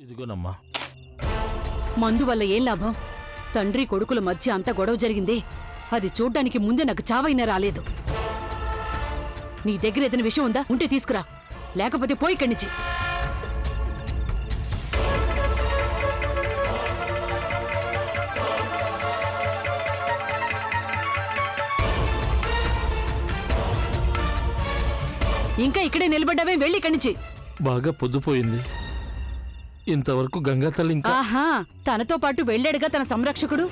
ఇదిగోనమ్మా. మందు వల్ల ఏం లాభం? తండ్రి కొడుకుల మధ్య అంత గొడవ జరిగిందే, అది చూడ్డానికి ముందే నాకు చావైనా రాలేదు. నీ దగ్గర ఏదైనా విషయం ఉందా? ఉంటే తీసుకురా, లేకపోతే పోయి ఇక్కడి నుంచి. ఇంకా ఇక్కడే నిలబడ్డావే, వెళ్ళి ఇక్కడి నుంచి. బాగా పొద్దుపోయింది, ఇంతవరకు గంగా తల్లి ఇంకా. ఆహా, తనతో పాటు వెళ్ళాడుగా తన సంరక్షకుడు.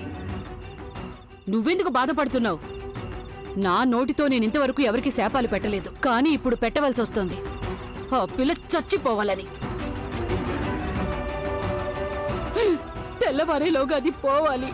నువ్వెందుకు బాధపడుతున్నావు? నా నోటితో నేనింతవరకు ఎవరికి శాపాలు పెట్టలేదు, కానీ ఇప్పుడు పెట్టవలసి వస్తోంది. ఆ పిల్ల చచ్చిపోవాలని. తెల్లవారేలోగా అది పోవాలి.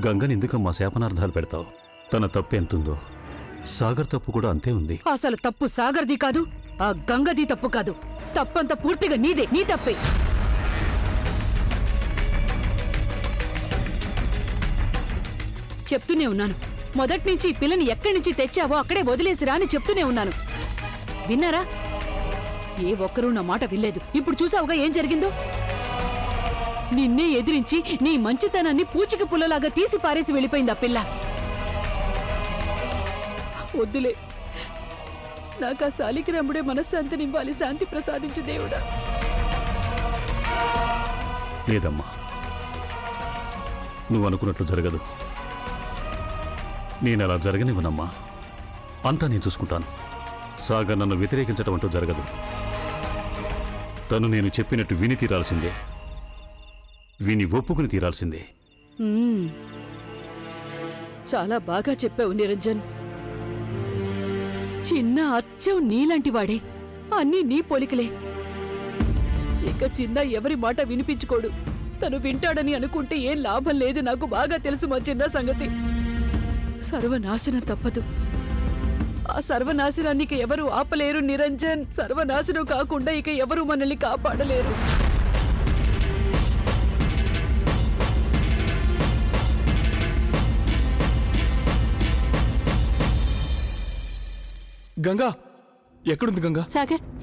గంగని ఎందుకమ్మా శాపనార్థాలు పెడతావు? తన తప్పు ఎంతుందో సాగర్ తప్పు కూడా అంతే ఉంది. అసలు తప్పు సాగర్ది కాదు, ఆ గంగది తప్పు కాదు. తప్పంతా పూర్తిగా నీదే, నీ తప్పే. చెప్తూనే ఉన్నాను, మొదటి నుంచి ఈ పిల్లని ఎక్కడి నుంచి తెచ్చావో అక్కడే వదిలేసిరా అని చెప్తూనే ఉన్నాను. విన్నారా? ఏ ఒక్కరూ నా మాట వినలేదు. ఇప్పుడు చూసావుగా ఏం జరిగిందో. నిన్నే ఎదిరించి నీ మంచితనాన్ని పూచిక పుల్లలాగా తీసి పారేసి వెళ్ళిపోయింది ఆ పిల్ల. వద్దులే, నాకు ఆ శాలిగ్రాముడే మనశ్శాంతి నింపాలి. శాంతి ప్రసాదించు దేవుడా. లేదమ్మా, నువ్వు అనుకున్నట్లు జరగదు. నేనలా జరగనివ్వనమ్మా. అంతా నేను చూసుకుంటాను. సాగర్ నన్ను వ్యతిరేకించటం అంటూ జరగదు. తను నేను చెప్పినట్టు విని తీరాల్సిందే, విని ఒప్పుకుని తీరాల్సిందే. చాలా బాగా చెప్పావు నిరంజన్. చిన్న అచ్చం నీలాంటి వాడే, అన్నీ నీ పోలికలే. ఇక చిన్న ఎవరి మాట వినిపించుకోడు. తను వింటాడని అనుకుంటే ఏం లాభం లేదు. నాకు బాగా తెలుసు మా చిన్న సంగతి. సర్వనాశనం తప్పదు. ఆ సర్వనాశనాన్ని ఇక ఎవరు ఆపలేరు నిరంజన్. సర్వనాశనం కాకుండా ఇక ఎవరు మనల్ని కాపాడలేరు. గంగా ఎక్కడుంది? గంగా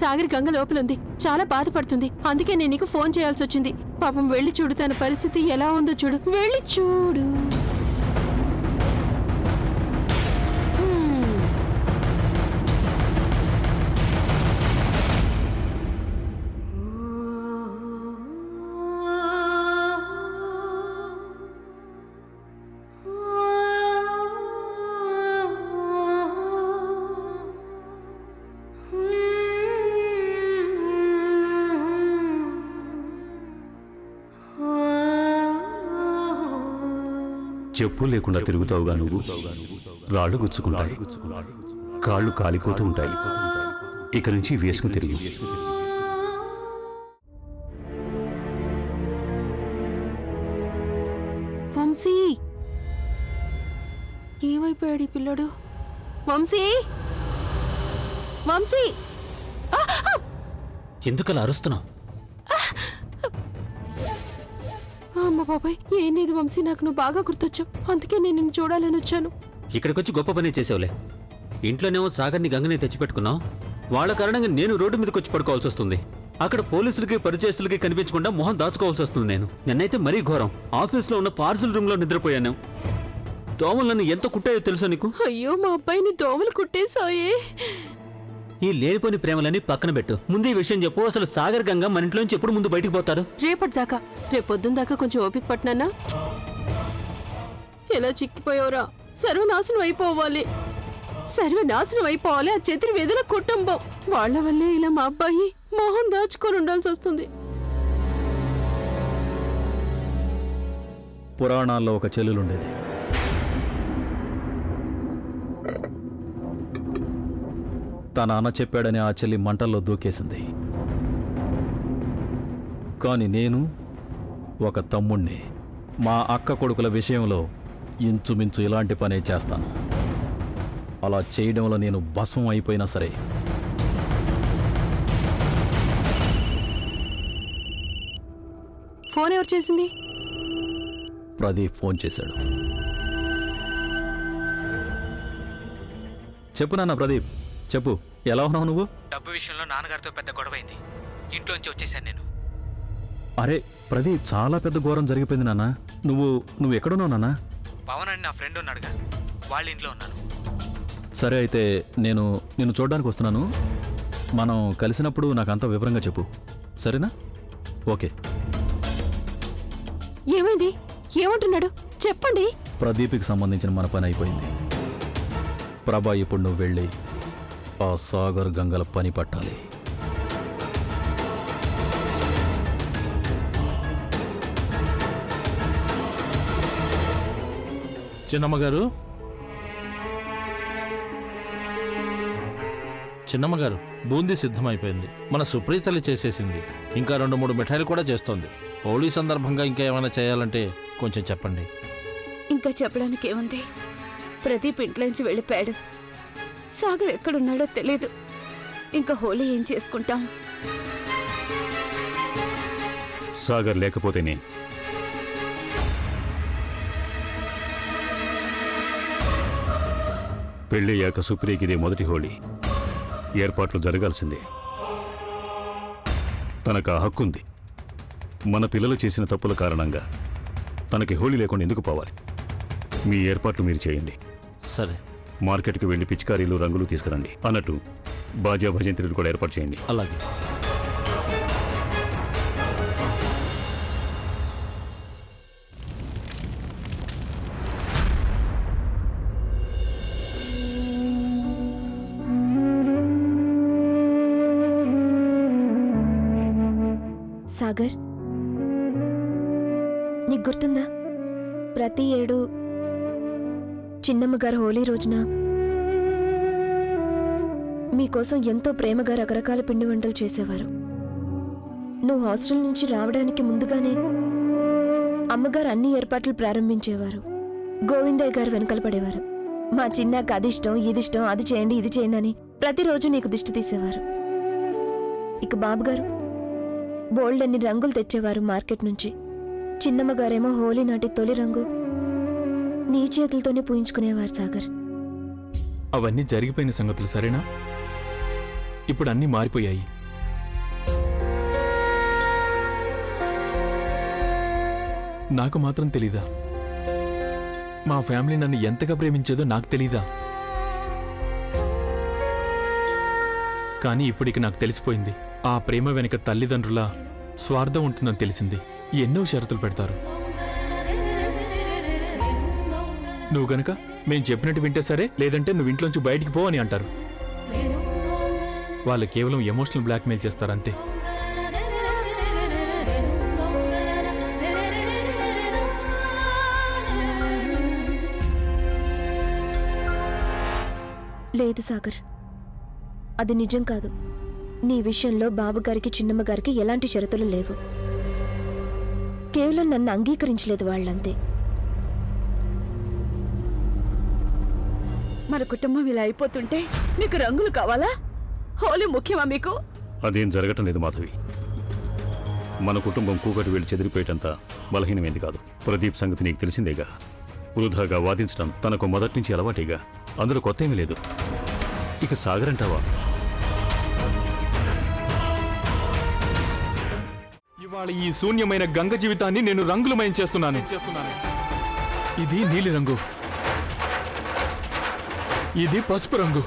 సాగర్ గంగ లోపలుంది. చాలా బాధపడుతుంది. అందుకే నేను నీకు ఫోన్ చేయాల్సి వచ్చింది. పాపం వెళ్ళి చూడు, తన పరిస్థితి ఎలా ఉందో చూడు. వెళ్ళి చూడు. చెప్పు లేకుండా తిరుగుతావుగా నువ్వు. రాళ్ళు గుచ్చుకుంటాయి, కాళ్ళు కాలిపోతూ ఉంటాయి. ఇక నుంచి వేసుకుని తిరుగు. వంశీ, ఏమైపోయాడు ఈ పిల్లడు? వంశీ, వంశీ, ఎందుకలా అరుస్తున్నావు? అమ్మ బాబాయ్, ఏం లేదు వంశీ, నాకు నువ్వు బాగా గుర్తొచ్చావు. అందుకే నేను నిన్ను చూడాలని వచ్చాను. ఇక్కడికొచ్చి గొప్ప పని చేసావులే. ఇంట్లోనేమో సాగర్ని గంగని తెచ్చిపెట్టుకున్నావు. వాళ్ళ కారణంగా నేను రోడ్డు మీదకి వచ్చి పడుకోవాల్సి వస్తుంది. అక్కడ పోలీసులకి పరిచయస్తులకి కనిపించకుండా మొహం దాచుకోవాల్సి వస్తుంది. నిన్నైతే మరీ ఘోరం. ఆఫీస్లో ఉన్న పార్సిల్ రూమ్లో నిద్రపోయాను. దోమలు నన్ను ఎంత కుట్టాయో తెలుసా నీకు? అయ్యో, మా అబ్బాయిని దోమలు కుట్టేశాయే. ఈ లేనిపోని ప్రేమలని పక్కన పెట్టు. ముందు ఈ విషయం చెప్పు. అసలు సాగర్ గంగ మన ఇంట్లోంచి ఎప్పుడు ముందు బయటికి పోతారు? రేపటిదాకా, రేపొద్దున దాకా కొంచెం ఓపిక పట్టినా. ఎలా చిక్కిపోయావురా? సర్వనాశనం అయిపోవాలి, సర్వనాశనం అయిపోవాలి ఆ చతుర్వేదుల కుటుంబం. వాళ్ల వల్లే ఇలా మా అబ్బాయి మోహన్ దాచుకొని ఉండాల్సి వస్తుంది. పురాణాల్లో ఒక చెల్లులుండేది. తన నాన్న చెప్పాడని ఆ చెల్లి మంటల్లో దూకేసింది. కానీ నేను ఒక తమ్ముణ్ణి. మా అక్క కొడుకుల విషయంలో ఇంచుమించు ఇలాంటి పనే చేస్తాను. అలా చేయడంలో నేను భస్మం అయిపోయినా సరే ఫోన్ ఎవరు చేసింది? ప్రదీప్ ఫోన్ చేశాడు. చెప్పు నాన్న ప్రదీప్, చెప్పు, ఎలా ఉన్నావు నువ్వు? డబ్బు విషయంలో నాన్నగారితో పెద్ద గొడవైంది. ఇంట్లోంచి వచ్చేసాను నేను. అరే ప్రదీప్, చాలా పెద్ద ఘోరం జరిగిపోయింది నాన్న. నువ్వు ఎక్కడున్నావు నాన్న? పవన్ అని నా ఫ్రెండ్ ఉన్నాడుగా, వాళ్ళ ఇంట్లో ఉన్నాను. సరే అయితే నిన్ను చూడడానికి వస్తున్నాను. మనం కలిసినప్పుడు నాకు అంతా వివరంగా చెప్పు, సరేనా? ఓకే. ఏమైంది? ఏమంటున్నాడు చెప్పండి. ప్రదీప్కి సంబంధించిన మన పని అయిపోయింది. ప్రభా, ఇప్పుడు నువ్వు వెళ్ళి ఆ సాగర్ గంగల పని పట్టాలి. చిన్నమ్మగారు, చిన్నమ్మగారు, బూందీ సిద్ధమైపోయింది. మన సుప్రీతల్లి చేసేసింది. ఇంకా 2-3 మిఠాయిలు కూడా చేస్తోంది. హోళీ సందర్భంగా ఇంకా ఏమైనా చేయాలంటే కొంచెం చెప్పండి. ఇంకా చెప్పడానికి ఏముంది? ప్రదీప్ ఇంట్లోంచి వెళ్ళిపోయాడు. సాగర్ ఎక్కడున్నాడో తెలీదు. ఇంకా హోలీ ఏం చేసుకుంటాం? సాగర్ లేకపోతేనే పెళ్ళయ్యాక సుప్రియకి ఇదే మొదటి హోళీ. ఏర్పాట్లు జరగాల్సిందే. తనకు ఆ హక్కుంది. మన పిల్లలు చేసిన తప్పుల కారణంగా తనకి హోళీ లేకుండా ఎందుకు పోవాలి? మీ ఏర్పాట్లు మీరు చేయండి. సరే, మార్కెట్కి వెళ్ళి పిచికారీలు, రంగులు తీసుకురండి. అన్నట్టు బాజా భజంత్రులు కూడా ఏర్పాటు చేయండి. అలాగే. సాగర్, నీకు గుర్తుందా? ప్రతి ఏడు చిన్నమ్మగారు హోలీ రోజున మీకోసం ఎంతో ప్రేమగా రకరకాల పిండి వంటలు చేసేవారు. నువ్వు హాస్టల్ నుంచి రావడానికి ముందుగానే అమ్మగారు అన్ని ఏర్పాట్లు ప్రారంభించేవారు. గోవిందయ్య గారు వెనకాల పడేవారు. మా చిన్నాక అదిష్టం, ఇదిష్టం, అది చేయండి, ఇది చేయండి అని ప్రతిరోజు నీకు దిష్టి తీసేవారు. ఇక బాబుగారు బోల్డన్ని రంగులు తెచ్చేవారు మార్కెట్ నుంచి. చిన్నమ్మగారేమో హోలీ నాటి తొలి రంగు నీ చేతులతోనే పూయించుకునేవారు. సాగర్, అవన్నీ జరిగిపోయిన సంగతులు, సరేనా? ఇప్పుడు అన్నీ మారిపోయాయి. నాకు మాత్రం తెలీదా? మా ఫ్యామిలీ నన్ను ఎంతగా ప్రేమించేదో నాకు తెలీదా? కానీ ఇప్పటికి నాకు తెలిసిపోయింది. ఆ ప్రేమ వెనుక తల్లిదండ్రుల స్వార్థం ఉంటుందని తెలిసింది. ఎన్నో షరతులు పెడతారు. నువ్వు గనక మేం చెప్పినట్టు వింటే సరే, లేదంటే నువ్వు ఇంట్లోంచి బయటికి పో అని అంటారు. వాళ్ళు కేవలం ఎమోషనల్ బ్లాక్మెయిల్ చేస్తారంతే. లేదు సాగర్, అది నిజం కాదు. నీ విషయంలో బాబుగారికి, చిన్నమ్మగారికి ఎలాంటి షరతులు లేవు. కేవలం నన్ను అంగీకరించలేదు వాళ్ళంతే. మన కుటుంబం ఇలా అయిపోతుంటే మీకు రంగులు కావాలా? హోలీ ముఖ్యమా మీకు? అదేం జరగటం లేదు మాధవి. మన కుటుంబం కూకటి వెళ్ళి చెదిరిపోయేటంత బలహీనమైంది కాదు. ప్రదీప్ సంగతి నీకు తెలిసిందేగా. వృధాగా వాదించడం తనకు మొదటి నుంచి అలవాటేగా. అందులో కొత్త ఏమీ లేదు. ఇక సాగర్ అంటావా? ఇవాళ ఈ శూన్యమైన గంగ జీవితాన్ని నేను రంగులమయం చేస్తున్నాను. ఇది నీలి రంగు, ఇది పసుపు రంగు.